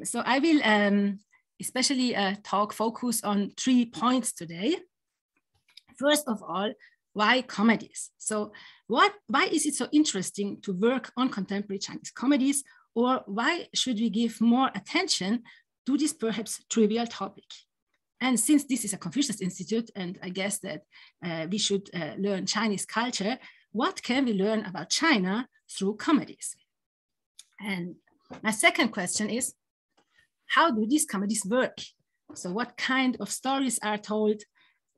So I will especially focus on 3 points today. First of all, why comedies? So why is it so interesting to work on contemporary Chinese comedies, or why should we give more attention to this perhaps trivial topic? And since this is a Confucius Institute, and I guess that we should learn Chinese culture, what can we learn about China through comedies? And my second question is, how do these comedies work? So what kind of stories are told?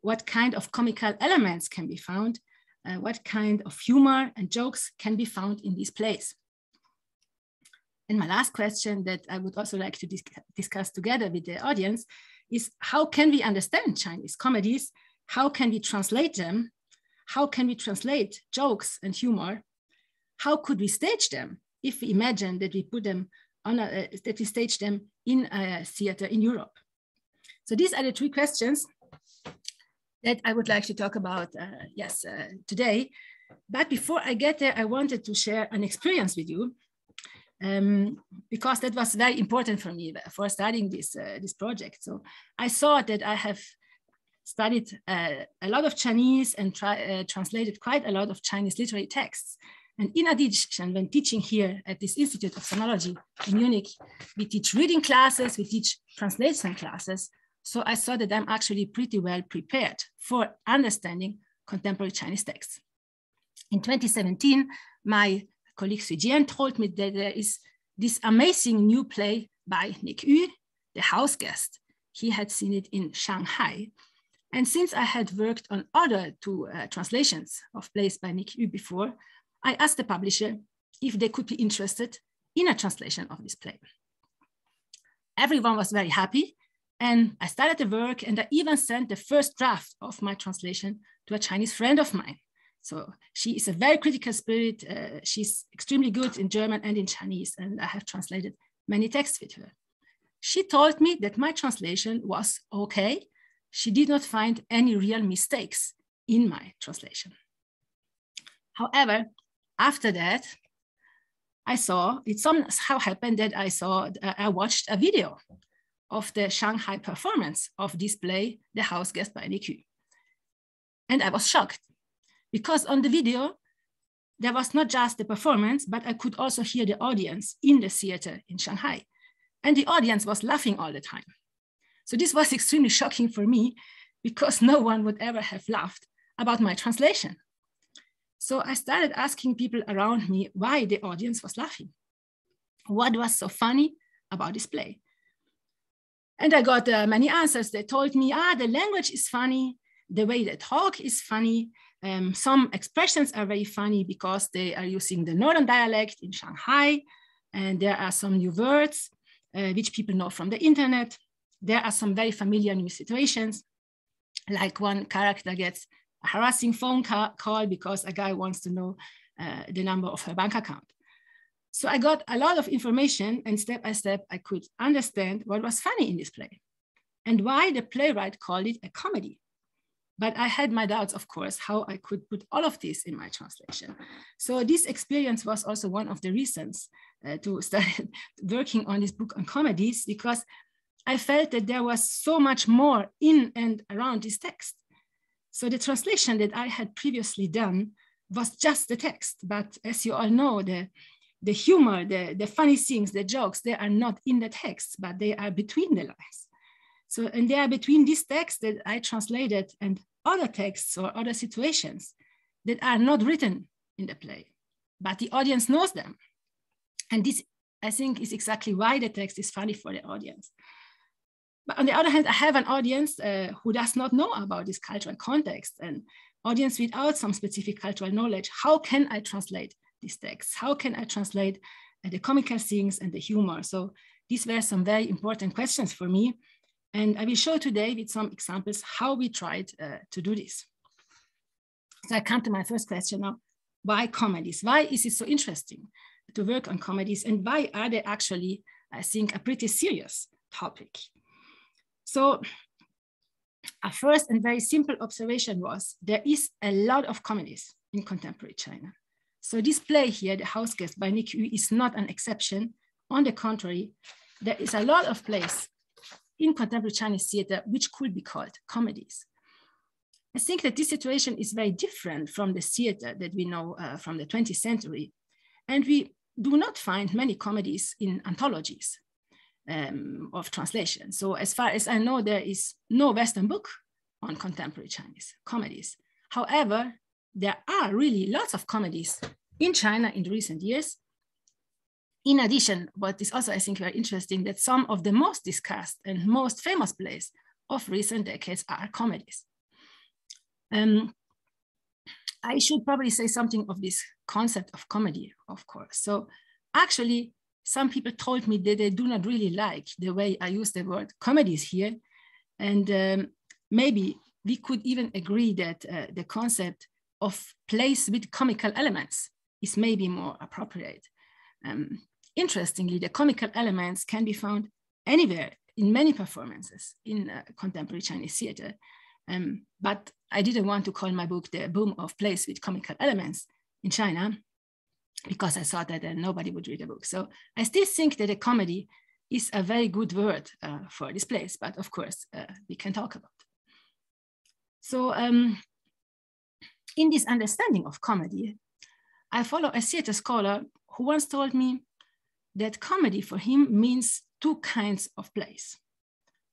What kind of comical elements can be found? What kind of humor and jokes can be found in these plays? And my last question that I would also like to discuss together with the audience is, how can we understand Chinese comedies? How can we translate them? How can we translate jokes and humor? How could we stage them if we imagine that we put them on that we stage them in a theater in Europe? So these are the 3 questions that I would like to talk about today. But before I get there, I wanted to share an experience with you because that was very important for me for studying this project. So I saw that I have studied a lot of Chinese and translated quite a lot of Chinese literary texts. And in addition, when teaching here at this Institute of Phonology in Munich, we teach reading classes, we teach translation classes. So I saw that I'm actually pretty well prepared for understanding contemporary Chinese texts. In 2017, my colleague Sui Jian told me that there is this amazing new play by Nick Yu, The House Guest. He had seen it in Shanghai. And since I had worked on other 2 translations of plays by Nick Yu before, I asked the publisher if they could be interested in a translation of this play. Everyone was very happy, and I started the work, and I even sent the first draft of my translation to a Chinese friend of mine. So she is a very critical spirit. She's extremely good in German and in Chinese, and I have translated many texts with her. She told me that my translation was okay. She did not find any real mistakes in my translation. However, after that, it somehow happened that I watched a video of the Shanghai performance of this play, The House Guest by Nick Yu. And I was shocked because on the video, there was not just the performance, but I could also hear the audience in the theater in Shanghai. And the audience was laughing all the time. So this was extremely shocking for me because no one would ever have laughed about my translation. So I started asking people around me why the audience was laughing. What was so funny about this play? And I got many answers. They told me, the language is funny, the way they talk is funny, some expressions are very funny because they are using the northern dialect in Shanghai, and there are some new words which people know from the internet. There are some very familiar new situations, like one character gets a harassing phone call because a guy wants to know the number of her bank account. So I got a lot of information, and step by step, I could understand what was funny in this play and why the playwright called it a comedy. But I had my doubts, of course, how I could put all of this in my translation. So this experience was also one of the reasons to start working on this book on comedies, because I felt that there was so much more in and around this text. So the translation that I had previously done was just the text. But as you all know, the humor, the funny things, the jokes, they are not in the text, but they are between the lines. So, and they are between this text that I translated and other texts or other situations that are not written in the play, but the audience knows them. And this, I think, is exactly why the text is funny for the audience. But on the other hand, I have an audience who does not know about this cultural context, and audience without some specific cultural knowledge. How can I translate these texts? How can I translate the comical things and the humor? So these were some very important questions for me. And I will show today with some examples how we tried to do this. So I come to my first question now. Why comedies? Why is it so interesting to work on comedies? And why are they actually, I think, a pretty serious topic? So a first and very simple observation was there is a lot of comedies in contemporary China. So this play here, The House Guest by Nick Yu, is not an exception. On the contrary, there is a lot of plays in contemporary Chinese theater which could be called comedies. I think that this situation is very different from the theater that we know from the 20th century. And we do not find many comedies in anthologies of translation. So as far as I know, there is no Western book on contemporary Chinese comedies. However, there are really lots of comedies in China in recent years. In addition, what is also, I think, very interesting, that some of the most discussed and most famous plays of recent decades are comedies. I should probably say something of this concept of comedy, of course. So actually, some people told me that they do not really like the way I use the word comedies here. And maybe we could even agree that the concept of plays with comical elements is maybe more appropriate. Interestingly, the comical elements can be found anywhere in many performances in contemporary Chinese theater. But I didn't want to call my book The Boom of Plays with Comical Elements in China, because I thought that nobody would read the book. So I still think that a comedy is a very good word for this place, but of course, we can talk about it. So in this understanding of comedy, I follow a theater scholar who once told me that comedy for him means two kinds of plays.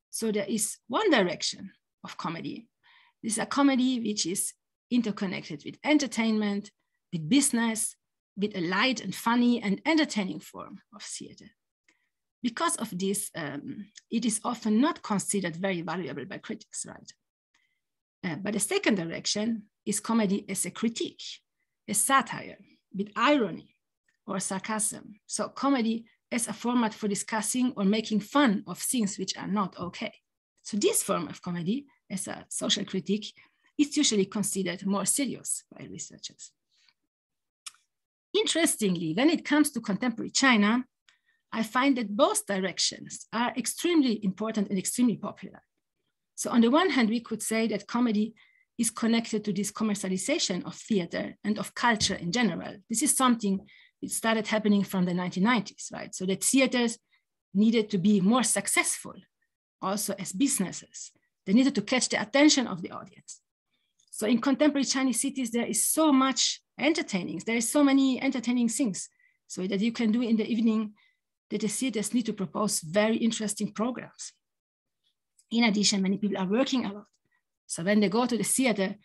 So there is one direction of comedy. This is a comedy which is interconnected with entertainment, with business, with a light and funny and entertaining form of theater. Because of this, it is often not considered very valuable by critics, right? But the second direction is comedy as a critique, a satire, with irony or sarcasm. So comedy as a format for discussing or making fun of things which are not okay. So this form of comedy, as a social critique, is usually considered more serious by researchers. Interestingly, when it comes to contemporary China, I find that both directions are extremely important and extremely popular. So on the one hand, we could say that comedy is connected to this commercialization of theater and of culture in general. This is something that started happening from the 1990s, right? So that theaters needed to be more successful, also as businesses. They needed to catch the attention of the audience. So in contemporary Chinese cities, there is so much entertaining. There is so many entertaining things so that you can do in the evening that the theaters need to propose very interesting programs. In addition, many people are working a lot. So when they go to the theater,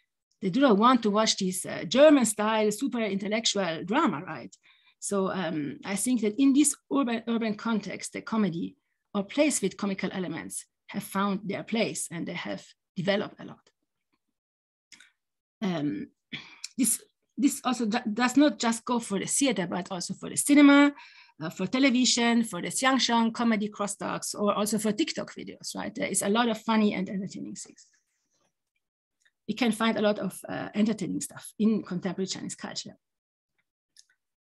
they do not want to watch this German style, super intellectual drama, right? So I think that in this urban context, the comedy or plays with comical elements have found their place and they have developed a lot. This also does not just go for the theater, but also for the cinema, for television, for the Chiang comedy crosstalks, or also for TikTok videos, right? There is a lot of funny and entertaining things. We can find a lot of entertaining stuff in contemporary Chinese culture.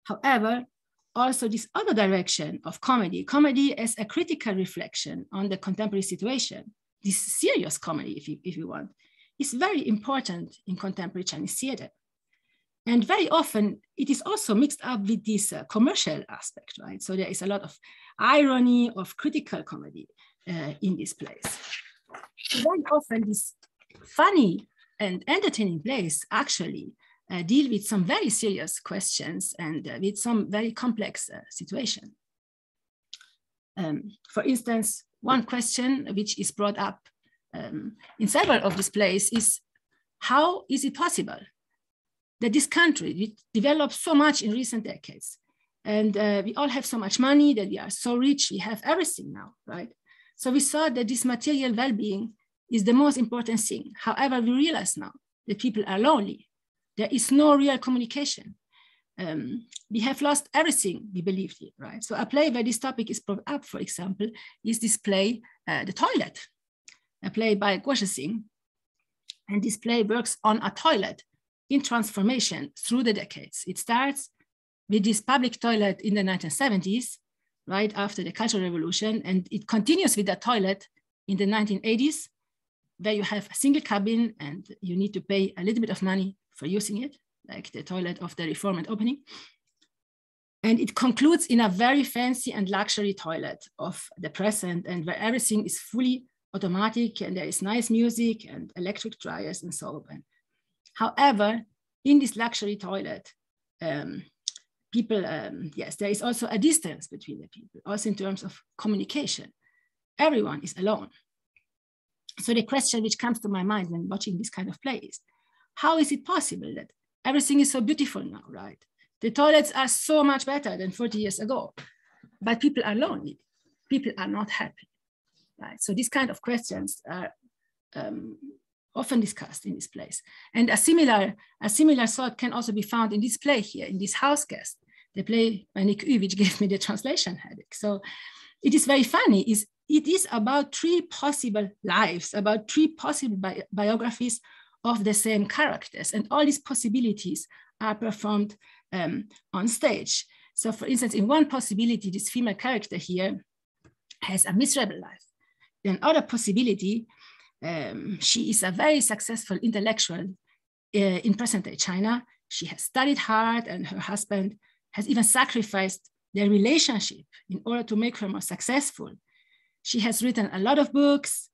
However, also this other direction of comedy as a critical reflection on the contemporary situation, this serious comedy, if you want, is very important in contemporary Chinese theater. And very often it is also mixed up with this commercial aspect, right? So there is a lot of irony, of critical comedy in this place. So very often this funny and entertaining plays actually deal with some very serious questions and with some very complex situations. For instance, one question which is brought up in several of these plays is, how is it possible that this country developed so much in recent decades and we all have so much money, that we are so rich, we have everything now, right? So we saw that this material well-being is the most important thing. However, we realize now that people are lonely. There is no real communication. We have lost everything we believed in, right? So a play where this topic is brought up, for example, is this play, The Toilet, a play by Kaishek. And this play works on a toilet in transformation through the decades. It starts with this public toilet in the 1970s, right after the Cultural Revolution, and it continues with the toilet in the 1980s, where you have a single cabin and you need to pay a little bit of money for using it, like the toilet of the Reform and Opening. And it concludes in a very fancy and luxury toilet of the present, and where everything is fully automatic and there is nice music and electric dryers and so on. However, in this luxury toilet, people, yes, there is also a distance between the people, also in terms of communication. Everyone is alone. So the question which comes to my mind when watching this kind of play is, how is it possible that everything is so beautiful now, right? The toilets are so much better than 40 years ago, but people are lonely. People are not happy, right? So these kind of questions are often discussed in this place. And a similar thought can also be found in this play here, in this House Guest, the play by Nick Yu, which gave me the translation headache. So it is very funny. It is about three possible lives, about three possible biographies of the same characters. And all these possibilities are performed on stage. So for instance, in one possibility, this female character here has a miserable life. In other possibility, she is a very successful intellectual in present-day China. She has studied hard, and her husband has even sacrificed their relationship in order to make her more successful. She has written a lot of books.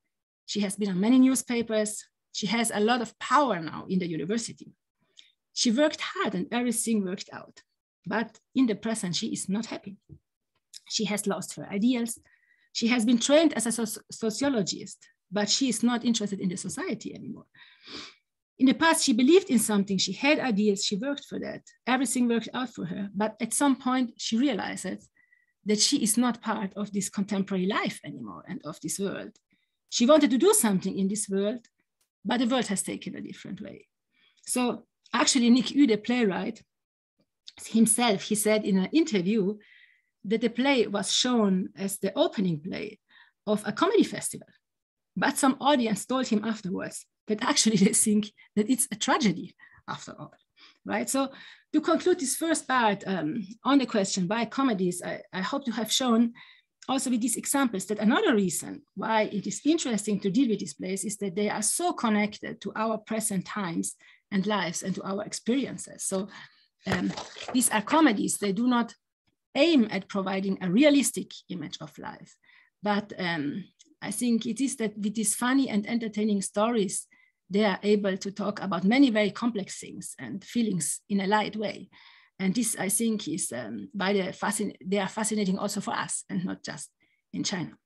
She has been on many newspapers. She has a lot of power now in the university. She worked hard and everything worked out. But in the present, she is not happy. She has lost her ideals. She has been trained as a sociologist, but she is not interested in the society anymore. In the past, she believed in something. She had ideas. She worked for that. Everything worked out for her. But at some point, she realizes that she is not part of this contemporary life anymore and of this world. She wanted to do something in this world, but the world has taken a different way. So actually, Nick Yu, the playwright, himself, he said in an interview that the play was shown as the opening play of a comedy festival. But some audience told him afterwards that actually they think that it's a tragedy after all, right? So to conclude this first part on the question why comedies, I hope to have shown also with these examples that another reason why it is interesting to deal with these plays is that they are so connected to our present times and lives and to our experiences. So these are comedies. They do not aim at providing a realistic image of life, but I think it is that with these funny and entertaining stories, they are able to talk about many very complex things and feelings in a light way. And this, I think, is why they are fascinating also for us and not just in China.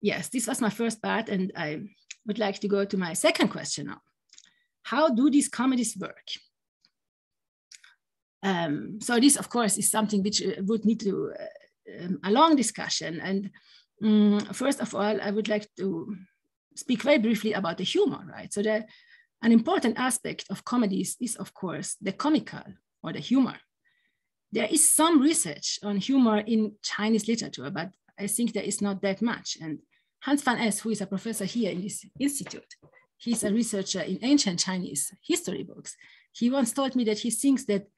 Yes, this was my first part, and I would like to go to my second question now. How do these comedies work? So this, of course, is something which would need to a long discussion. And first of all, I would like to speak very briefly about the humor, right? So an important aspect of comedies is, of course, the comical or the humor. There is some research on humor in Chinese literature, but I think there is not that much. And Hans van Es, who is a professor here in this institute, he's a researcher in ancient Chinese history books. He once told me that he thinks that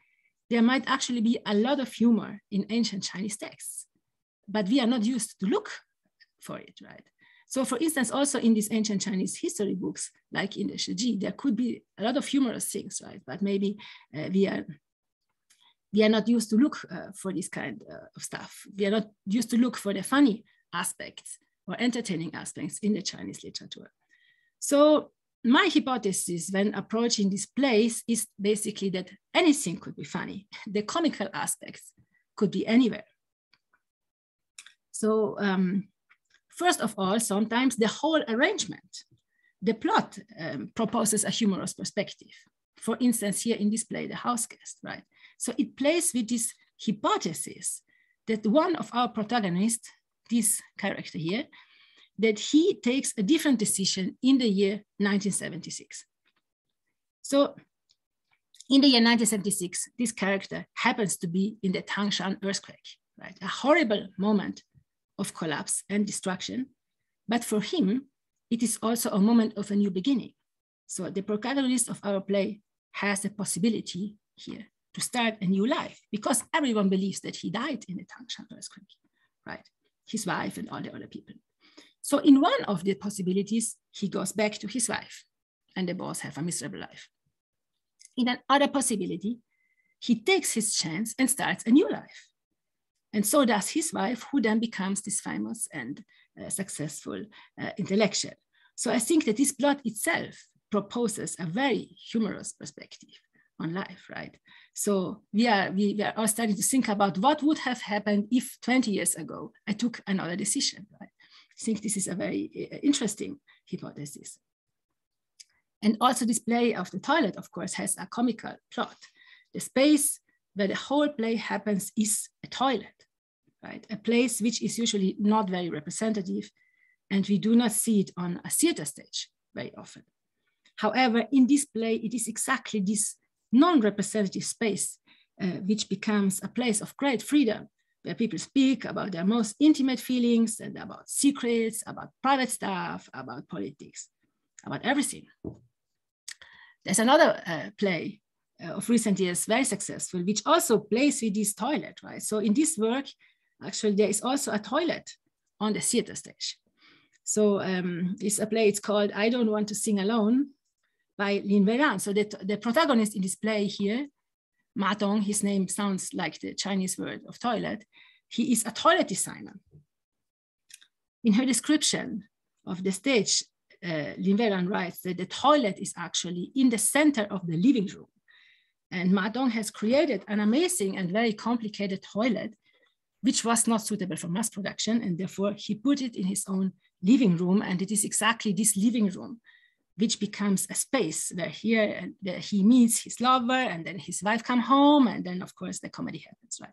there might actually be a lot of humor in ancient Chinese texts, but we are not used to look for it, right? So for instance, also in these ancient Chinese history books, like in the Shiji, there could be a lot of humorous things, right? But maybe we are not used to look for this kind of stuff. We are not used to look for the funny aspects or entertaining aspects in the Chinese literature. So my hypothesis when approaching this place is basically that anything could be funny. The comical aspects could be anywhere. So first of all, sometimes the whole arrangement, the plot proposes a humorous perspective. For instance, here in this play, The House Guest, right? So it plays with this hypothesis that one of our protagonists, this character here, that he takes a different decision in the year 1976. So in the year 1976, this character happens to be in the Tangshan earthquake, right? A horrible moment of collapse and destruction. But for him, it is also a moment of a new beginning. So the protagonist of our play has the possibility here to start a new life because everyone believes that he died in the Tangshan earthquake, right? His wife and all the other people. So in one of the possibilities, he goes back to his wife and they both have a miserable life. In another possibility, he takes his chance and starts a new life. And so does his wife, who then becomes this famous and successful intellectual. So I think that this plot itself proposes a very humorous perspective on life, right? So we are all starting to think about what would have happened if 20 years ago I took another decision, right? I think this is a very interesting hypothesis. And also this play of the toilet, of course, has a comical plot. The space where the whole play happens is a toilet, right? A place which is usually not very representative, and we do not see it on a theater stage very often. However, in this play, it is exactly this non-representative space which becomes a place of great freedom, where people speak about their most intimate feelings and about secrets, about private stuff, about politics, about everything. There's another play of recent years, very successful, which also plays with this toilet, right? So in this work, actually, there is also a toilet on the theater stage. So it's a play, it's called I Don't Want to Sing Alone by Lin Weiran. So the protagonist in this play here, Ma Dong, his name sounds like the Chinese word of toilet. He is a toilet designer. In her description of the stage, Lin Weiran writes that the toilet is actually in the center of the living room. And Ma Dong has created an amazing and very complicated toilet, which was not suitable for mass production. And therefore he put it in his own living room. And it is exactly this living room which becomes a space where he meets his lover, and then his wife come home, and then of course the comedy happens, right?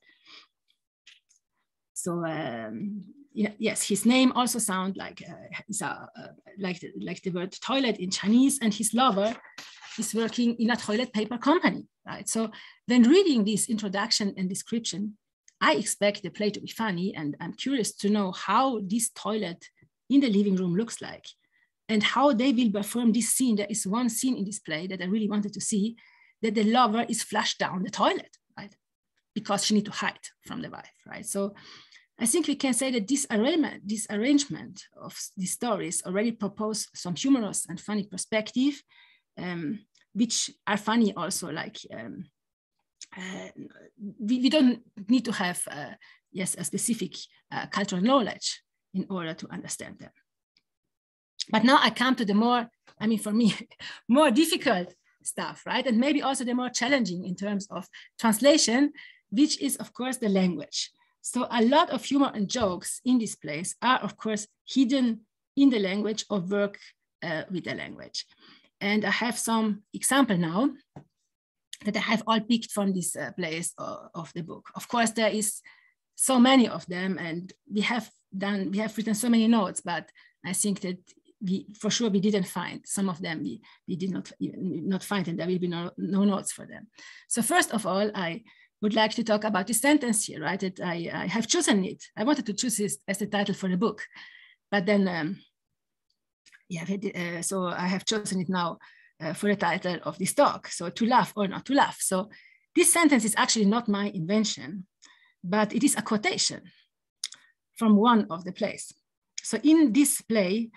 So yes, his name also sounds like the word toilet in Chinese, and his lover is working in a toilet paper company, right? So when reading this introduction and description, I expect the play to be funny, and I'm curious to know how this toilet in the living room looks like, and how they will perform this scene. There is one scene in this play that I really wanted to see, that the lover is flushed down the toilet, right? Because she needs to hide from the wife, right? So I think we can say that this arrangement of these stories already propose some humorous and funny perspective, which are funny also, like we don't need to have a specific cultural knowledge in order to understand them. But now I come to the more, I mean, for me, more difficult stuff, right? And maybe also the more challenging in terms of translation, which is of course the language. So a lot of humor and jokes in this place are of course hidden in the language or work with the language. And I have some example now that I have all picked from this place of the book. Of course, there is so many of them, and we have written so many notes, but I think that we didn't find some of them. We did not find, and there will be no notes for them. So first of all, I would like to talk about this sentence here, right? That I have chosen it. I wanted to choose this as the title for the book, but then, so I have chosen it now for the title of this talk. So to laugh or not to laugh. So this sentence is actually not my invention, but it is a quotation from one of the plays. So in this play,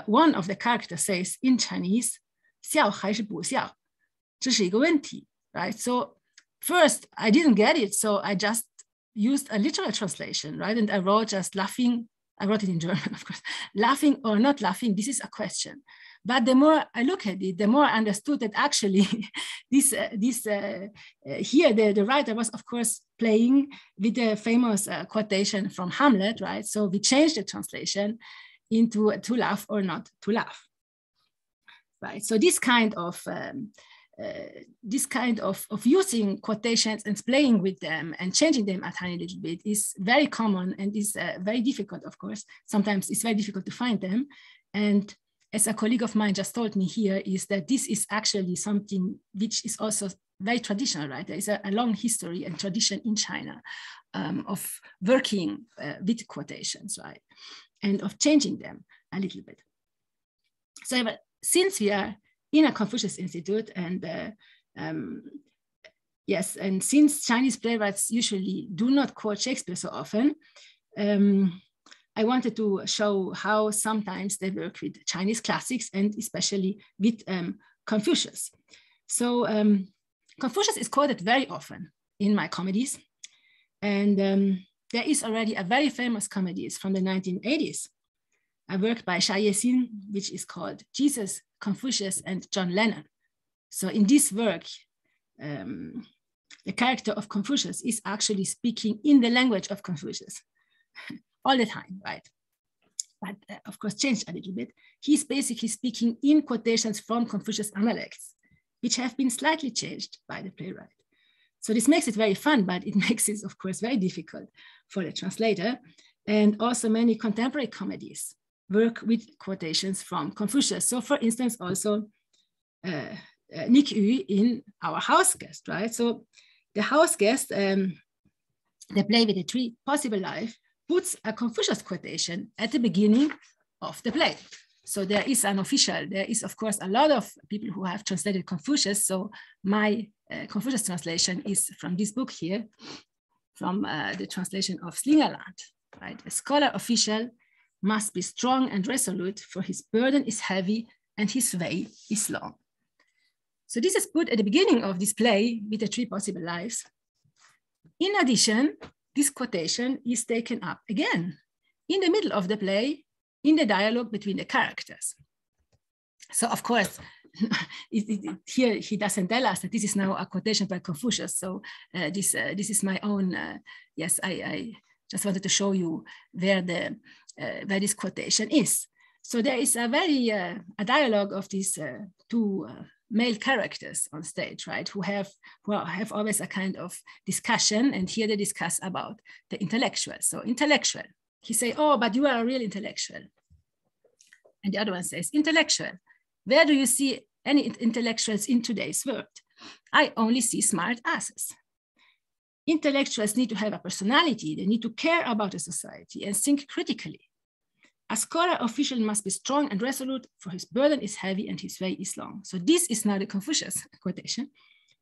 one of the characters says in Chinese, 笑还是不笑，这是一个问题, right? So first, I didn't get it, so I just used a literal translation, right? And I wrote just laughing. I wrote it in German, of course. Laughing or not laughing, this is a question. But the more I look at it, the more I understood that actually here the writer was, of course, playing with the famous quotation from Hamlet, right? So we changed the translation into to laugh or not to laugh, right? So this kind of using quotations and playing with them and changing them a tiny little bit is very common, and is very difficult, of course. Sometimes it's very difficult to find them. And as a colleague of mine just told me here, is that this is actually something which is also very traditional, right? There is a long history and tradition in China of working with quotations, right? And of changing them a little bit. So since we are in a Confucius Institute, and yes, and since Chinese playwrights usually do not quote Shakespeare so often, I wanted to show how sometimes they work with Chinese classics, and especially with Confucius. So Confucius is quoted very often in my comedies. And there is already a very famous comedies from the 1980s, a work by Xia Yesin, which is called Jesus, Confucius, and John Lennon. So in this work, the character of Confucius is actually speaking in the language of Confucius all the time, right? But of course, changed a little bit. He's basically speaking in quotations from Confucius Analects, which have been slightly changed by the playwright. So this makes it very fun, but it makes it, of course, very difficult for the translator. And also many contemporary comedies work with quotations from Confucius. So for instance, also Nick Yu in Our House Guest, right? So the house guest, the play with the three possible lives, puts a Confucius quotation at the beginning of the play. So there is an official, there is of course a lot of people who have translated Confucius. So my Confucius translation is from this book here, from the translation of Slingerland, right? A scholar official must be strong and resolute, for his burden is heavy and his way is long. So this is put at the beginning of this play with the three possible lives. In addition, this quotation is taken up again in the middle of the play in the dialogue between the characters. So of course, here he doesn't tell us that this is now a quotation by Confucius. So this is my own, yes, I just wanted to show you where this quotation is. So there is a dialogue of these two male characters on stage, right? Who have always a kind of discussion, and here they discuss about the intellectual. So intellectual, he say, oh, but you are a real intellectual. And the other one says, intellectual, where do you see any intellectuals in today's world? I only see smart asses. Intellectuals need to have a personality. They need to care about the society and think critically. A scholar official must be strong and resolute, for his burden is heavy and his way is long. So this is now the Confucius quotation,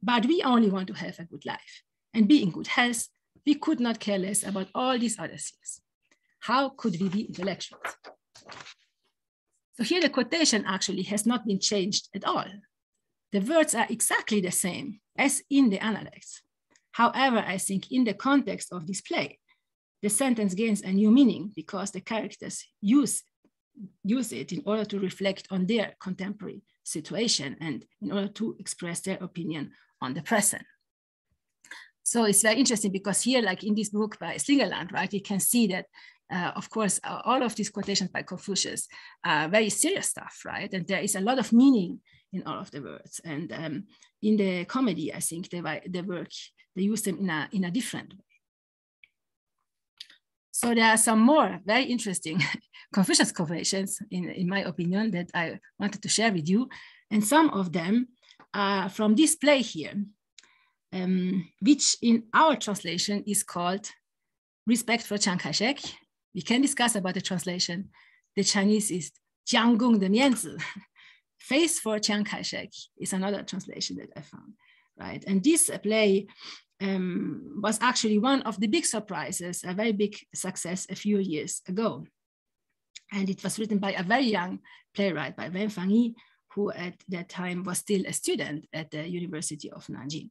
but we only want to have a good life and be in good health. We could not care less about all these other things. How could we be intellectuals? So here the quotation actually has not been changed at all. The words are exactly the same as in the Analects. However, I think in the context of this play, the sentence gains a new meaning because the characters use it in order to reflect on their contemporary situation and in order to express their opinion on the present. So it's very interesting because here, like in this book by Slingerland, right, you can see that, of course, all of these quotations by Confucius are very serious stuff, right? And there is a lot of meaning in all of the words. And in the comedy, I think they use them in a different way. So there are some more very interesting Confucius quotations, in my opinion, that I wanted to share with you. And some of them are from this play here, which in our translation is called Respect for Chiang Kaishek. We can discuss about the translation. The Chinese is Jiang Gong de Mianzi. Face for Chiang Kaishek is another translation that I found, right? And this play was actually one of the big surprises, a very big success a few years ago. And it was written by a very young playwright, by Wen Fangyi, who at that time was still a student at the University of Nanjing.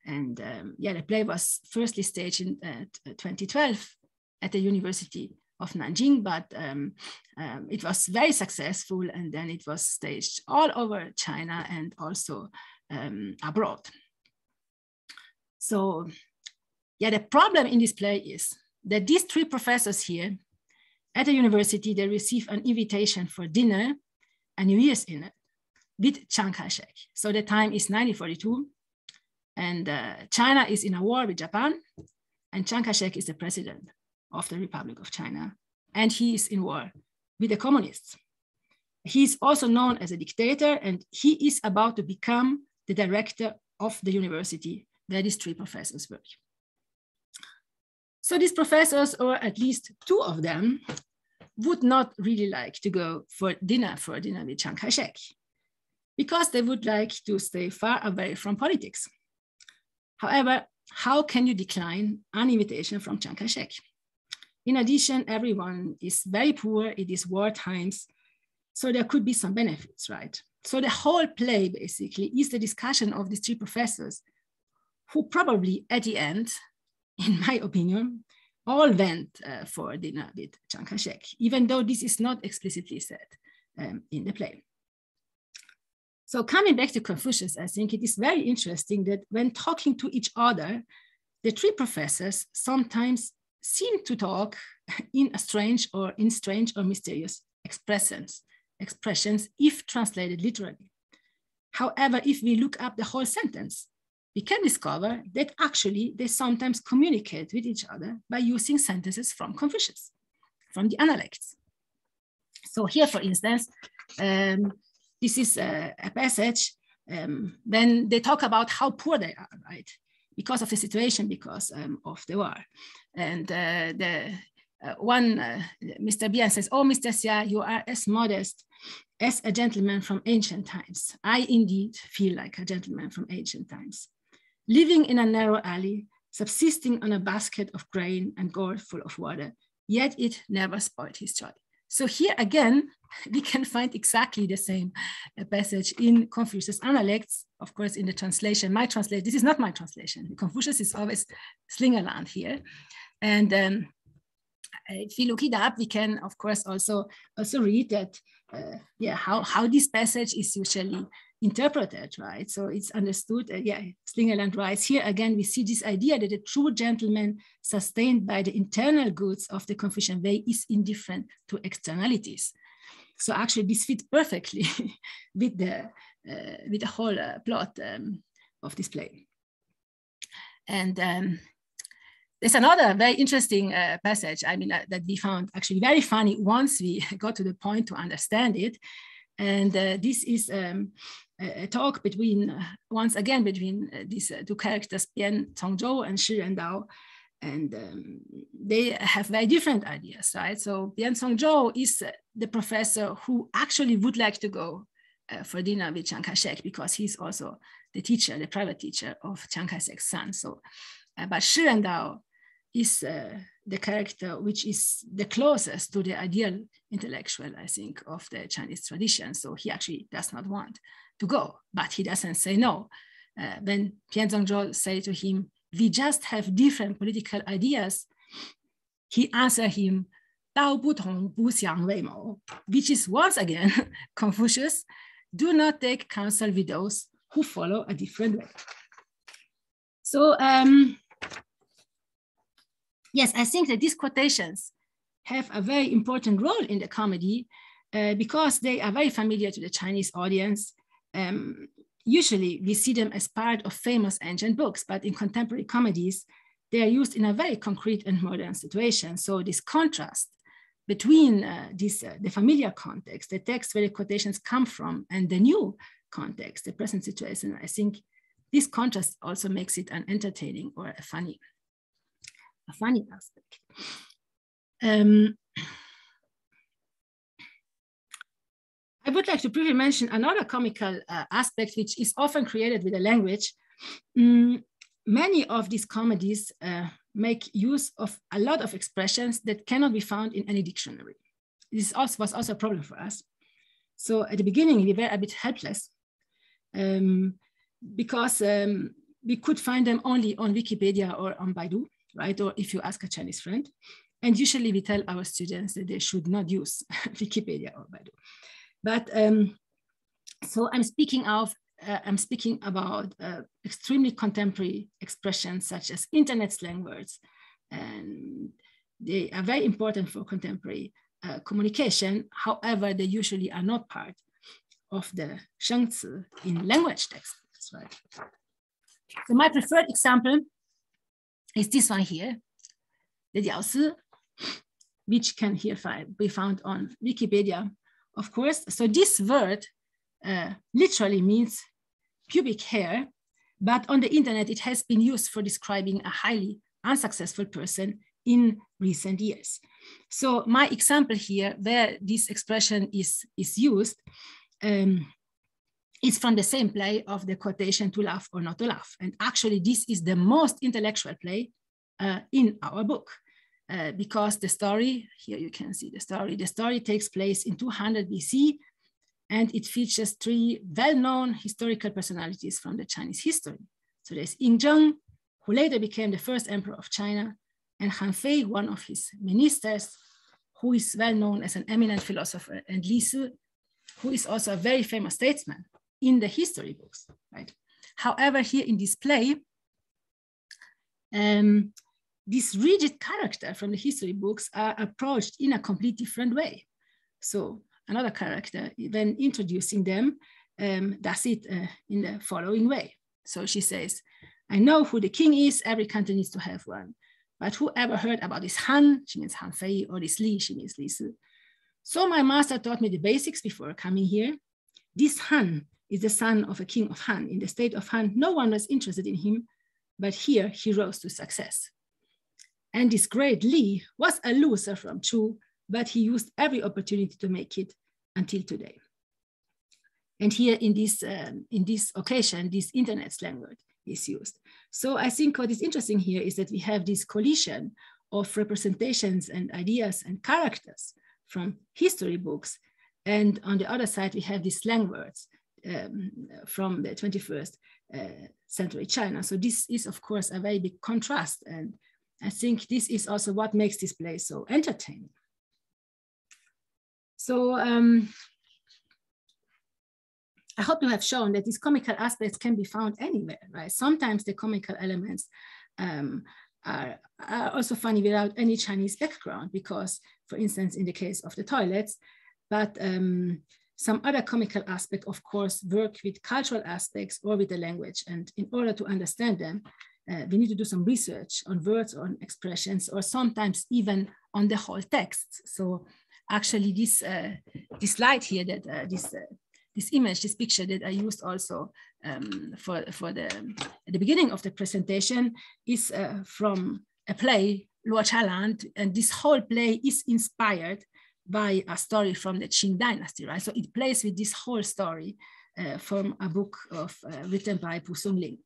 And the play was firstly staged in 2012 at the University of Nanjing, but it was very successful, and then it was staged all over China and also abroad. So the problem in this play is that these three professors here at the university, they receive an invitation for dinner, a New Year's dinner, with Chiang Kai-shek. So the time is 1942, and China is in a war with Japan, and Chiang Kai-shek is the president of the Republic of China, and he is in war with the communists. He's also known as a dictator, and he is about to become the director of the university where these three professors work. So these professors, or at least two of them, would not really like to go for dinner with Chiang Kai-shek, because they would like to stay far away from politics. However, how can you decline an invitation from Chiang Kai-shek? In addition, everyone is very poor, it is war times, so there could be some benefits, right? So the whole play basically is the discussion of these three professors who probably at the end, in my opinion, all went for dinner with Chiang Kai-shek, even though this is not explicitly said in the play. So coming back to Confucius, I think it is very interesting that when talking to each other, the three professors sometimes seem to talk in strange or mysterious expressions if translated literally. However, if we look up the whole sentence, we can discover that actually they sometimes communicate with each other by using sentences from Confucius, from the Analects. So here, for instance, this is a passage when they talk about how poor they are, right? Because of the situation, because of the war. And Mr. Bian says, "Oh, Mr. Xia, you are as modest as a gentleman from ancient times. I indeed feel like a gentleman from ancient times. Living in a narrow alley, subsisting on a basket of grain and gourd full of water, yet it never spoiled his joy." So here again, we can find exactly the same passage in Confucius' Analects, of course, in the translation, my translation. This is not my translation. Confucius is always Slingerland here. And if you look it up, we can, of course, also read that, how this passage is usually interpreted, right? So it's understood, Slingerland writes, here again, we see this idea that a true gentleman sustained by the internal goods of the Confucian way is indifferent to externalities. So actually this fits perfectly with the whole plot of this play. And there's another very interesting passage, I mean, that we found actually very funny once we got to the point to understand it. And this is a talk between, once again, between these two characters, Bian Congzhou and Shi Rendao. And they have very different ideas, right? So Bian Congzhou is the professor who actually would like to go for dinner with Chiang Kai-shek because he's also the teacher, the private teacher of Chiang Kai-shek's son. So, but Shi Rendao is the character which is the closest to the ideal intellectual, I think, of the Chinese tradition. So he actually does not want to go, but he doesn't say no. When Bian Congzhou says to him, "We just have different political ideas," he answers him, "Dao bu tong bu xiang wei mou," which is once again Confucius, "Do not take counsel with those who follow a different way." So yes, I think that these quotations have a very important role in the comedy because they are very familiar to the Chinese audience. Usually we see them as part of famous ancient books, but in contemporary comedies, they are used in a very concrete and modern situation. So this contrast between the familiar context, the text where the quotations come from, and the new context, the present situation, I think this contrast also makes it an entertaining or a funny aspect. I would like to briefly mention another comical aspect, which is often created with the language. Many of these comedies make use of a lot of expressions that cannot be found in any dictionary. This was also a problem for us. So at the beginning, we were a bit helpless because we could find them only on Wikipedia or on Baidu, right? Or if you ask a Chinese friend. And usually we tell our students that they should not use Wikipedia or Baidu. But so I'm speaking about extremely contemporary expressions such as internet slang words, and they are very important for contemporary communication. However, they usually are not part of the shengzi in language textbooks, right? So my preferred example is this one here, the diaosi, which can here be found on Wikipedia, of course. So this word literally means pubic hair, but on the internet, it has been used for describing a highly unsuccessful person in recent years. So my example here, where this expression is used, is from the same play of the quotation "to laugh or not to laugh." And actually, this is the most intellectual play in our book. Because the story, here you can see the story takes place in 200 BC and it features three well-known historical personalities from the Chinese history. So there's Ying Zheng, who later became the first emperor of China, and Han Fei, one of his ministers, who is well known as an eminent philosopher, and Li Si, who is also a very famous statesman in the history books, right? However, here in this play, this rigid character from the history books are approached in a completely different way. So another character, when introducing them, does it in the following way. So she says, I know who the king is, every country needs to have one. But who ever heard about this Han, she means Han Fei, or this Li, she means Li Si. So my master taught me the basics before coming here. This Han is the son of a king of Han. In the state of Han, no one was interested in him, but here he rose to success. And this great Li was a loser from Chu, but he used every opportunity to make it until today. And here in this occasion, this internet slang word is used. So I think what is interesting here is that we have this collision of representations and ideas and characters from history books. And on the other side, we have these slang words from the 21st century China. So this is, of course, a very big contrast. And I think this is also what makes this play so entertaining. So I hope you have shown that these comical aspects can be found anywhere, right? Sometimes the comical elements are also funny without any Chinese background because, for instance, in the case of the toilets, but some other comical aspect, of course, work with cultural aspects or with the language. And in order to understand them, we need to do some research on words, on expressions, or sometimes even on the whole text. So actually this slide here, that this image, this picture that I used also at the beginning of the presentation is from a play, Luochaland, and this whole play is inspired by a story from the Qing dynasty, right? So it plays with this whole story from a book written by Pu Songling.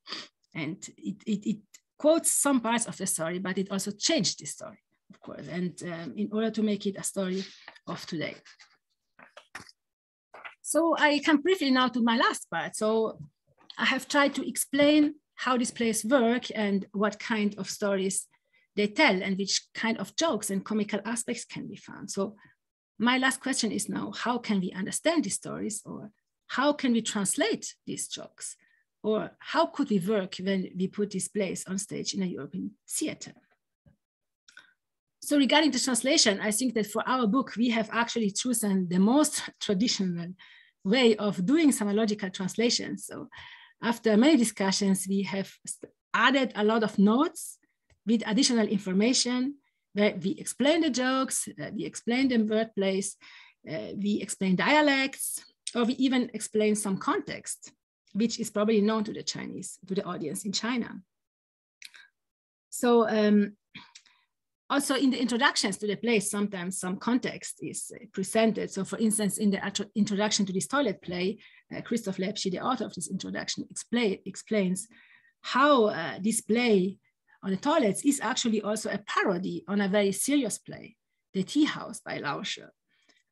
And it quotes some parts of the story, but it also changed the story, of course, and in order to make it a story of today. So I come briefly now to my last part. So I have tried to explain how these plays work and what kind of stories they tell and which kind of jokes and comical aspects can be found. So my last question is now, how can we understand these stories, or how can we translate these jokes? Or how could we work when we put these plays on stage in a European theater? So regarding the translation, I think that for our book, we have actually chosen the most traditional way of doing phonological translations. So after many discussions, we have added a lot of notes with additional information where we explain the jokes, we explain the wordplays, we explain dialects, or we even explain some context, which is probably known to the Chinese, to the audience in China. So also in the introductions to the plays, sometimes some context is presented. So for instance, in the introduction to this toilet play, Christoph Lepschi, the author of this introduction, explains how this play on the toilets is actually also a parody on a very serious play, The Tea House by Lao She,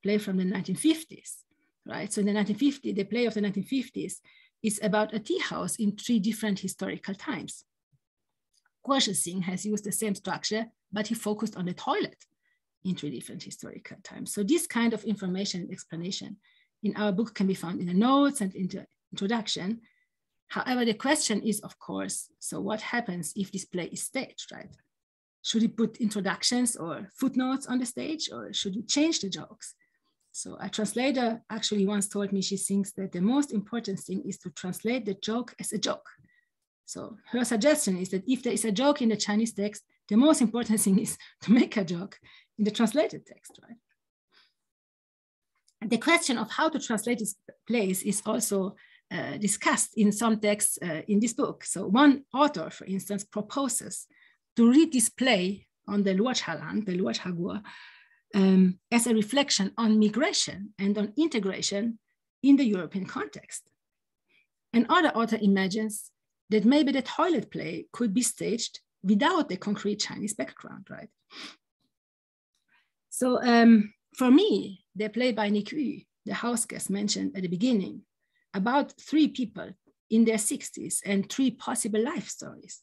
play from the 1950s, right? So in the 1950s, the play of the 1950s is about a tea house in 3 different historical times. Guo Shixing has used the same structure, but he focused on the toilet in 3 different historical times. So this kind of information and explanation in our book can be found in the notes and in the introduction. However, the question is, of course, so what happens if this play is staged, right? Should we put introductions or footnotes on the stage, or should we change the jokes? So a translator actually once told me she thinks that the most important thing is to translate the joke as a joke. So her suggestion is that if there is a joke in the Chinese text, the most important thing is to make a joke in the translated text, right? And the question of how to translate these plays is also discussed in some texts in this book. So one author, for instance, proposes to read this play on the Luochaland, the Luochaguo, as a reflection on migration and on integration in the European context. Another author imagines that maybe the toilet play could be staged without the concrete Chinese background, right? So for me, the play by Nick Yu, the house guest mentioned at the beginning, about 3 people in their 60s and 3 possible life stories.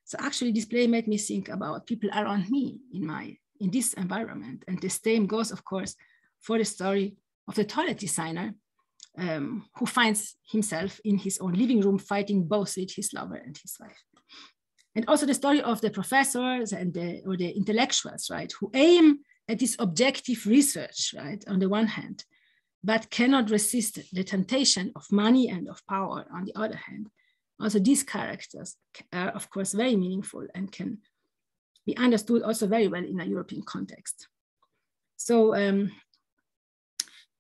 So actually this play made me think about people around me in this environment. And the same goes, of course, for the story of the toilet designer who finds himself in his own living room fighting both with his lover and his wife. And also the story of the professors and or the intellectuals, right, who aim at this objective research, right, on the one hand, but cannot resist the temptation of money and of power on the other hand. Also, these characters are, of course, very meaningful and can be understood also very well in a European context. So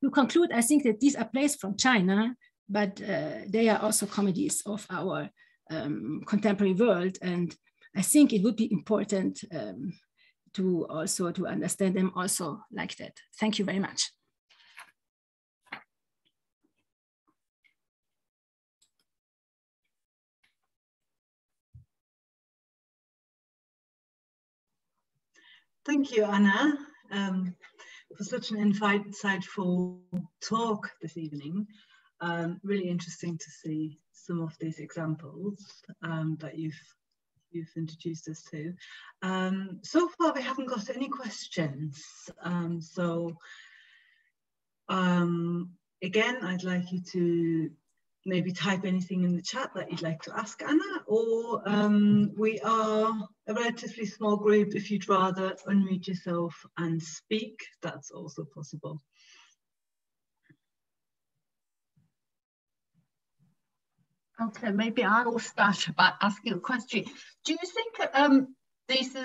to conclude, I think that these are plays from China, but they are also comedies of our contemporary world. And I think it would be important to understand them also like that. Thank you very much. Thank you, Anna, for such an insightful talk this evening. Really interesting to see some of these examples that you've introduced us to. So far, we haven't got any questions. Again, I'd like you to maybe type anything in the chat that you'd like to ask Anna, or we are a relatively small group. If you'd rather unmute yourself and speak, that's also possible. Okay, maybe I will start by asking a question. Do you think this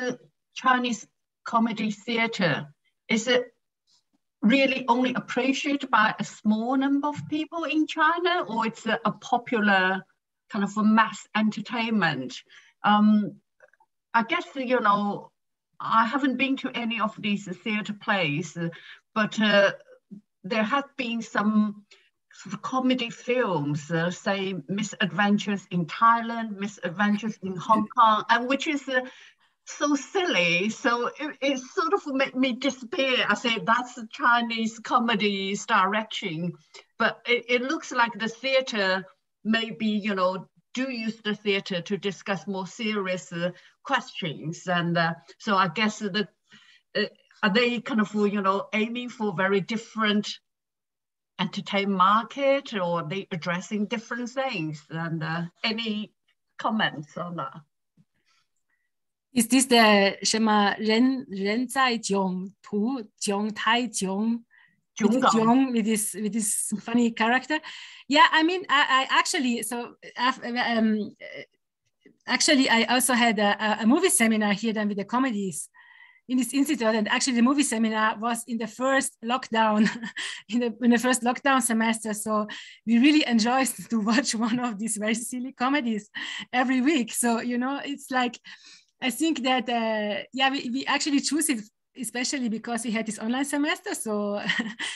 Chinese comedy theater, is it really only appreciated by a small number of people in China, or it's a popular kind of a mass entertainment? I guess, you know, I haven't been to any of these theater plays, but there have been some sort of comedy films, say Misadventures in Thailand, Misadventures in Hong Kong, and which is so silly. So it sort of made me disappear. I say that's the Chinese comedy's direction, but it looks like the theater maybe, you know, do use the theater to discuss more serious questions. And so I guess are they kind of, you know, aiming for very different entertainment market, or are they addressing different things? And any comments on that? Is this the Shema Ren Zai Jiong Tu Jiong Tai Jiong? Jiong with this funny character? Yeah, I mean, I actually, so actually I also had a movie seminar here then with the comedies in this institute, and actually the movie seminar was in the first lockdown, in the first lockdown semester. So we really enjoyed to watch one of these very silly comedies every week. So, you know, it's like, I think that, yeah, we actually choose it, especially because we had this online semester. So,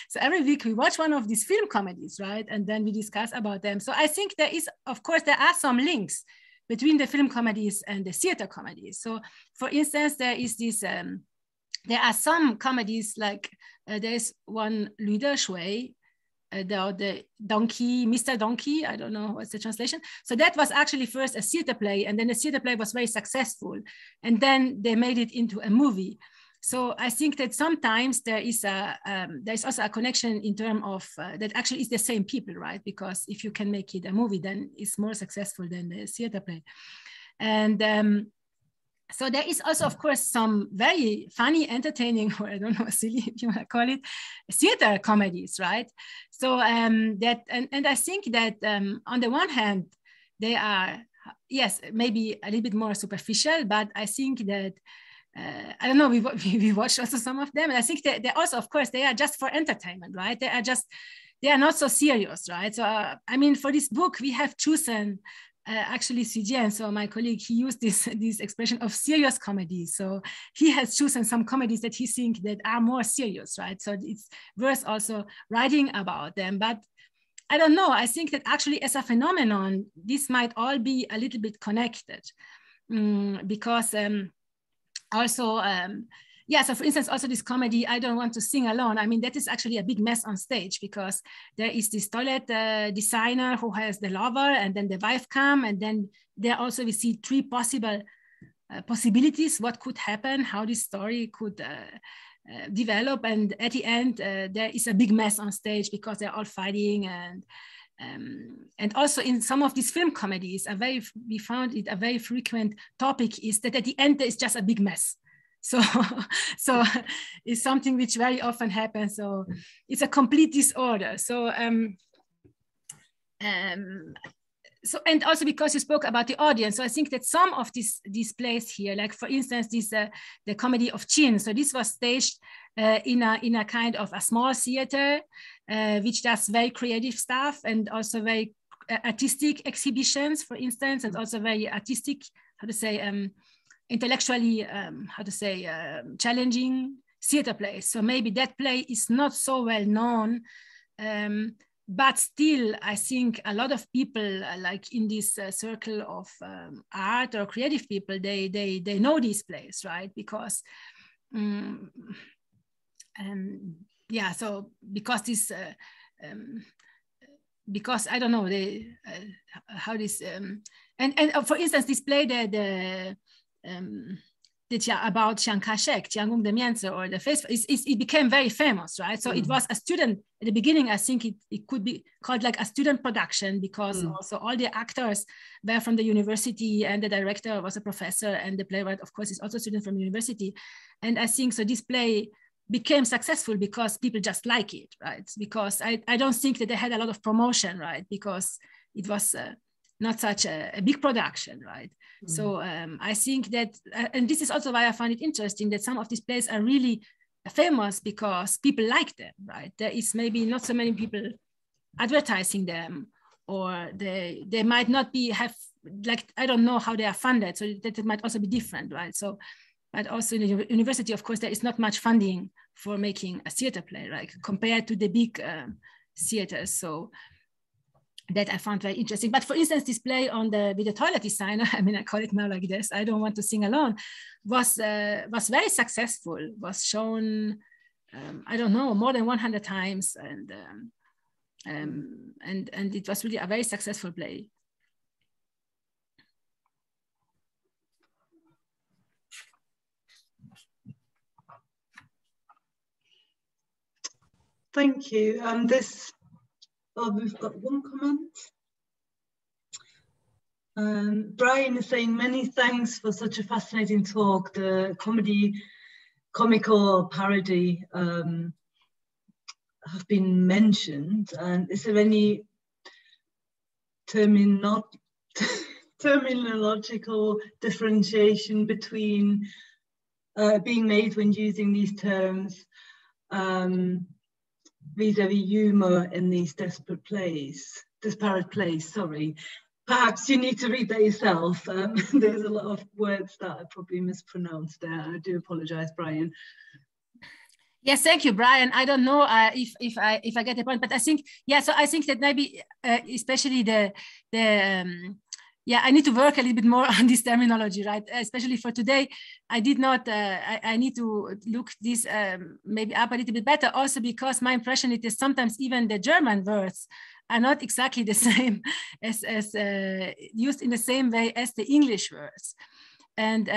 so every week we watch one of these film comedies, right? And then we discuss about them. So I think there is, of course, there are some links between the film comedies and the theater comedies. So for instance, there is this, there are some comedies like there's one Lü De Shui, the donkey, Mr. Donkey, I don't know what's the translation. So that was actually first a theater play, and then the theater play was very successful. And then they made it into a movie. So I think that sometimes there is also a connection in terms of that actually is the same people, right? Because if you can make it a movie, then it's more successful than the theater play. And so there is also, of course, some very funny, entertaining, or I don't know, silly, if you want to call it, theater comedies, right? So that, and I think that on the one hand, they are, yes, maybe a little bit more superficial, but I think that I don't know, we watched also some of them, and I think that they also, of course, they are just for entertainment, right? They are not so serious, right? So I mean, for this book, we have chosen actually Xu Jian, so my colleague, he used this expression of serious comedy. So he has chosen some comedies that he thinks that are more serious, right? So it's worth also writing about them. But I don't know, I think that actually as a phenomenon, this might all be a little bit connected because also yeah, so for instance, also this comedy, I Don't Want to Sing Alone. I mean, that is actually a big mess on stage because there is this toilet designer who has the lover and then the wife come. And then there also we see three possible possibilities, what could happen, how this story could develop. And at the end, there is a big mess on stage because they're all fighting. And also in some of these film comedies, we found it a very frequent topic is that at the end, there is just a big mess. So it's something which very often happens. So it's a complete disorder. So and also because you spoke about the audience, so I think that some of these plays here, like for instance, this the comedy of Chiang. So this was staged in a kind of a small theater, which does very creative stuff and also very artistic exhibitions, for instance, and also very artistic, how to say, intellectually, challenging theater plays. So maybe that play is not so well known, but still, I think a lot of people, like in this circle of art or creative people, they know these plays, right? Because, yeah, so because this, because I don't know how this, and for instance, this play about Chiang Kaishek, Chiang or the face, it became very famous, right? So it was a student at the beginning. I think it could be called like a student production because also all the actors were from the university and the director was a professor and the playwright, of course, is also a student from university. And I think so this play became successful because people just like it, right? Because I don't think that they had a lot of promotion, right? Because it was not such a big production, right? So I think that, and this is also why I find it interesting that some of these plays are really famous because people like them, right? There is maybe not so many people advertising them, or they might not have, like, I don't know how they are funded, so that it might also be different, right? So, but also in the university, of course, there is not much funding for making a theater play, right? Compared to the big theaters. So that I found very interesting. But for instance, this play with the toilet designer, I mean, I call it now like this, I Don't Want to Sing Alone, was very successful, was shown, I don't know, more than 100 times. And it was really a very successful play. Thank you. We've got one comment. Brian is saying, many thanks for such a fascinating talk. The comedy, comical parody have been mentioned. And is there any terminological differentiation between being made when using these terms vis-a-vis humor in these disparate plays, sorry. Perhaps you need to read that yourself. There's a lot of words that I probably mispronounced there. I do apologize, Brian. Yes, thank you, Brian. I don't know if I get the point, but I think, yeah, so I think that maybe especially yeah, I need to work a little bit more on this terminology, right? Especially for today, I did not, I need to look this maybe up a little bit better, also because my impression is that sometimes even the German words are not exactly the same as used in the same way as the English words. And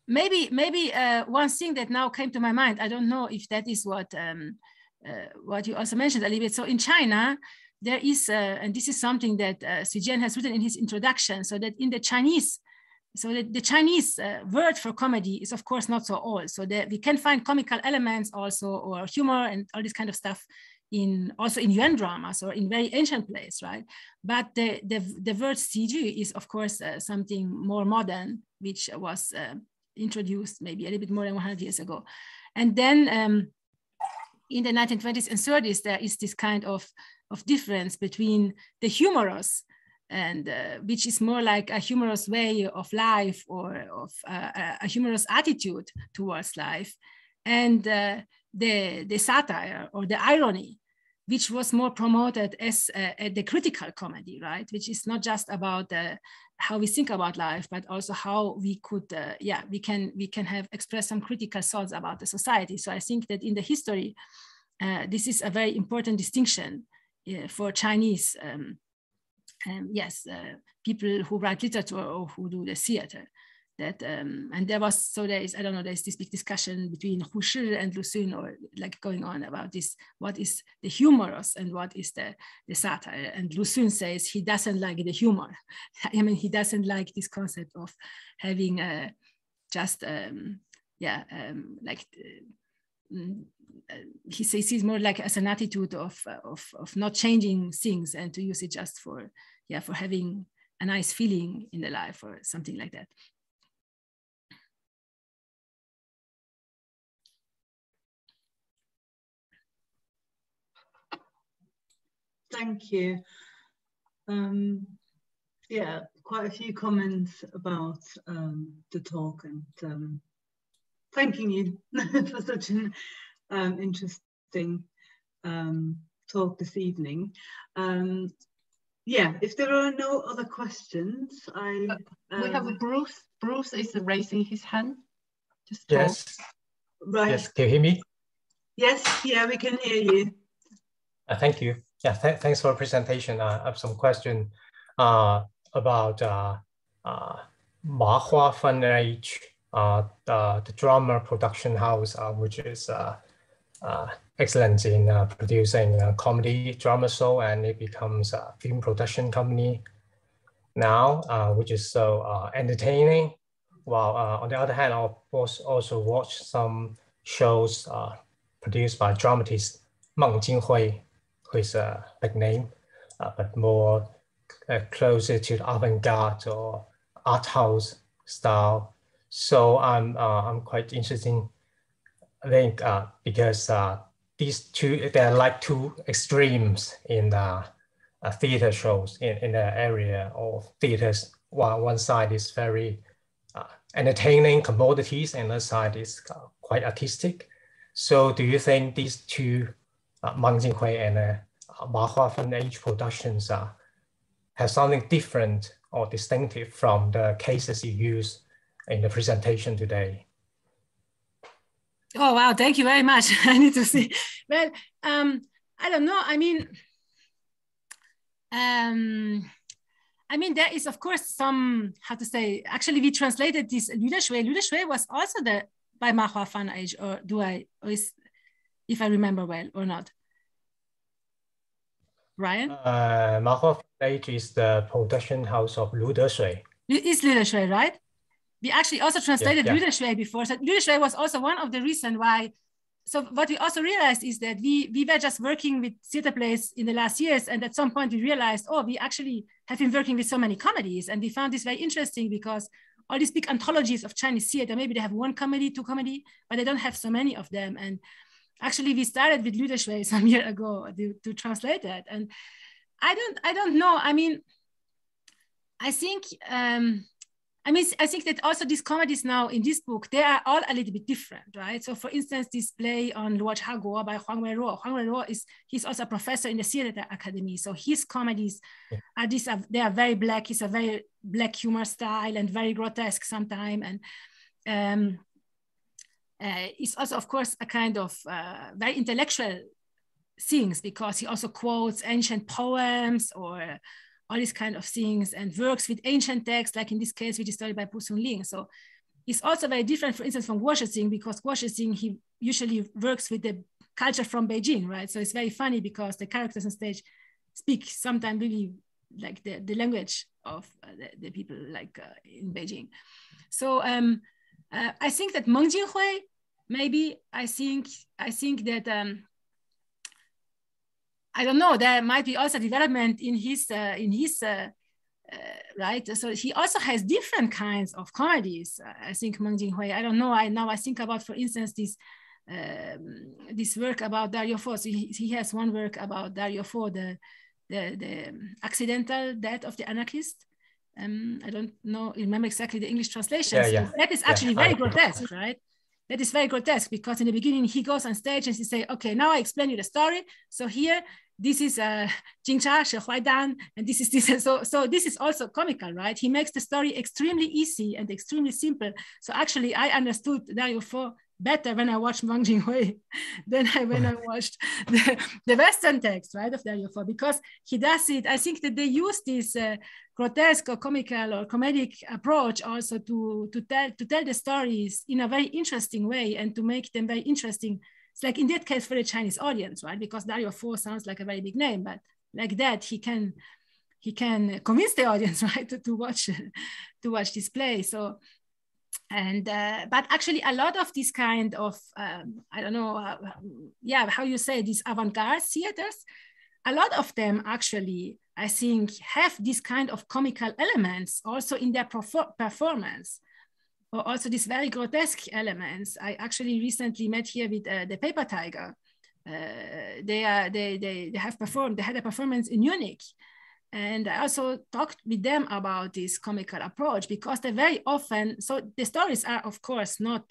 maybe one thing that now came to my mind, I don't know if that is what you also mentioned a little bit. So in China, there is, and this is something that Sujian has written in his introduction, so that in the Chinese, so that the Chinese word for comedy is of course not so old. So that we can find comical elements also, or humor and all this kind of stuff also in Yuan dramas or in very ancient plays, right? But the word CG is of course something more modern, which was introduced maybe a little bit more than 100 years ago. And then in the 1920s and 30s, there is this kind of difference between the humorous, and which is more like a humorous way of life or of a humorous attitude towards life, and the satire or the irony, which was more promoted as the critical comedy, right? Which is not just about how we think about life, but also how we could, we can have express some critical thoughts about the society. So I think that in the history, this is a very important distinction for Chinese, people who write literature or who do the theater. That and there is, I don't know, there's this big discussion between Hu Shi and Lu Xun, or like going on about this, what is the humorous and what is the satire. And Lu Xun says he doesn't like the humor. I mean, he doesn't like this concept of having he says it's more like as an attitude of not changing things, and to use it just for having a nice feeling in the life or something like that. Thank you. Yeah, quite a few comments about the talk, and thanking you for such an interesting talk this evening. Yeah, if there are no other questions, we have a Bruce. Bruce is raising his hand. Yes. Right. Yes, can you hear me? Yes, yeah, we can hear you. Thank you. Yeah, thanks for the presentation. I have some question about Ma Hua Fun Age, the drama production house, which is excellent in producing a comedy drama show, and it becomes a film production company now, which is so entertaining. While on the other hand, I'll also watch some shows produced by dramatist Meng Jinghui, who is a big name, but more closer to the avant-garde or art house style. So I'm quite interested, I think, because these two, they're like two extremes in theater shows in the area of theaters. While one side is very entertaining commodities, and the other side is quite artistic. So do you think these two, Meng Jinghui and Ma Hua Fun Age productions, have something different or distinctive from the cases you use in the presentation today? Oh, wow, thank you very much. I need to see. Well, I don't know. I mean, there is, of course, some, how to say, actually, we translated this Lü Shui. Lü Shui was also by Ma Hua Fun Age, or if I remember well or not. Ryan? Ma Hua Fun Age is the production house of Lü Shui. It's Lü Shui, right? We actually also translated Lü Shui before. So Lü Shui was also one of the reasons why. So what we also realized is that we were just working with theater plays in the last years. And at some point we realized, oh, we actually have been working with so many comedies. And we found this very interesting because all these big anthologies of Chinese theater, maybe they have one comedy, two comedy, but they don't have so many of them. And actually we started with Lü Shui some year ago to translate that. And I don't know. I mean, I think that also these comedies now in this book, they are all a little bit different, right? So for instance, this play on Luo Chaguo by Huang Weiruo. Huang Weiruo he's also a professor in the Theater Academy. So his comedies they are very black. It's a very black humor style and very grotesque sometimes. And it's also, of course, a kind of very intellectual things, because he also quotes ancient poems or all these kind of things, and works with ancient texts, like in this case, which is studied by Pu Sunling. So it's also very different, for instance, from Guo Shixing, because Guo Shixing, he usually works with the culture from Beijing, right? So it's very funny because the characters on stage speak sometimes really like the language of the people like in Beijing. So I think that Meng Jinghui, maybe I think that, I don't know, there might be also development in his right? So he also has different kinds of comedies. I think Meng Jinghui, I don't know, I think about, for instance, this work about Dario Fo. So he has one work about Dario Fo, the accidental death of the anarchist. I don't remember exactly the English translation. So that is actually very grotesque, right? that is very grotesque, because in the beginning he goes on stage and he say, okay, now I explain you the story. So here, this is Jing Cha, She Huai Dan, and this is this. So this is also comical, right? He makes the story extremely easy and extremely simple. So actually I understood Dario Fo better when I watched Wang Jinghui than when I watched the Western text, right, of Dario Fo, because he does it. I think that they use this grotesque or comical or comedic approach also to tell the stories in a very interesting way and to make them very interesting. It's like in that case for the Chinese audience, right? Because Dario Fo sounds like a very big name, but like that he can convince the audience, right, to watch this play. So. And but actually a lot of this kind of I don't know how you say, these avant-garde theaters, a lot of them actually I think have this kind of comical elements also in their performance, or also these very grotesque elements. I actually recently met here with the Paper Tiger. They had a performance in Munich. And I also talked with them about this comical approach, because they very often, so the stories are of course not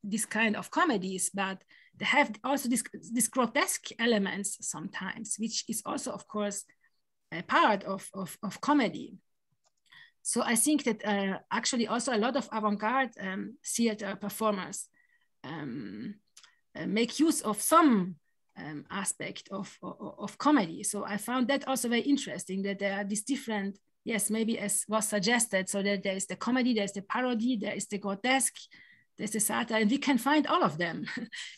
this kind of comedies, but they have also this grotesque elements sometimes, which is also of course a part of comedy. So I think that actually also a lot of avant-garde theater performers make use of some aspect of comedy. So I found that also very interesting, that there are these different, yes, maybe as was suggested, so that there is the comedy, there's the parody, there is the grotesque, there's the satire, and we can find all of them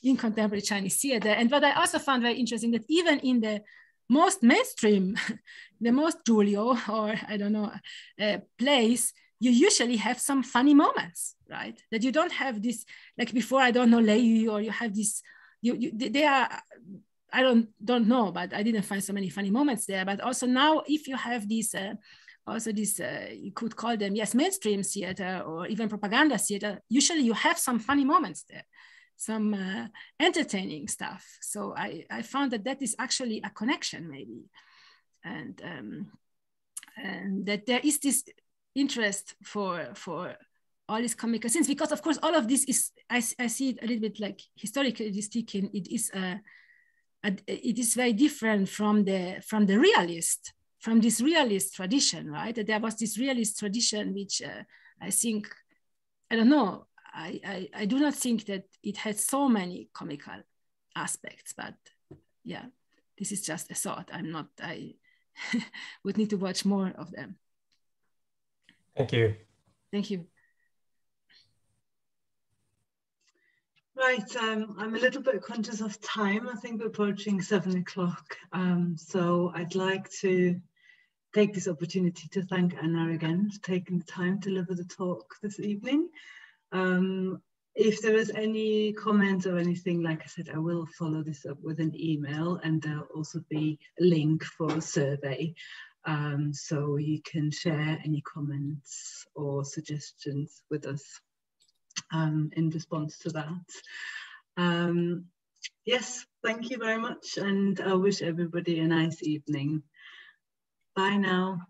in contemporary Chinese theater. And what I also found very interesting, that even in the most mainstream, the most Julio, or I don't know, plays, you usually have some funny moments, right? That you don't have this, like before, I don't know, Lei, or you have this, they are, I don't know, but I didn't find so many funny moments there. But also now, if you have these, you could call them, yes, mainstream theater or even propaganda theater, usually you have some funny moments there, some entertaining stuff. So I found that is actually a connection maybe. And that there is this interest for all these comical scenes, because of course all of this is, I see it a little bit like historically speaking, it is very different from the realist, from this realist tradition, right? That there was this realist tradition, which I think, I don't know, I do not think that it had so many comical aspects, but yeah, this is just a thought. I would need to watch more of them. Thank you. Thank you. Right, I'm a little bit conscious of time. I think we're approaching 7 o'clock. So I'd like to take this opportunity to thank Anna again for taking the time to deliver the talk this evening. If there is any comments or anything, like I said, I will follow this up with an email, and there'll also be a link for a survey. So you can share any comments or suggestions with us in response to that. Yes, thank you very much, and I wish everybody a nice evening. Bye now.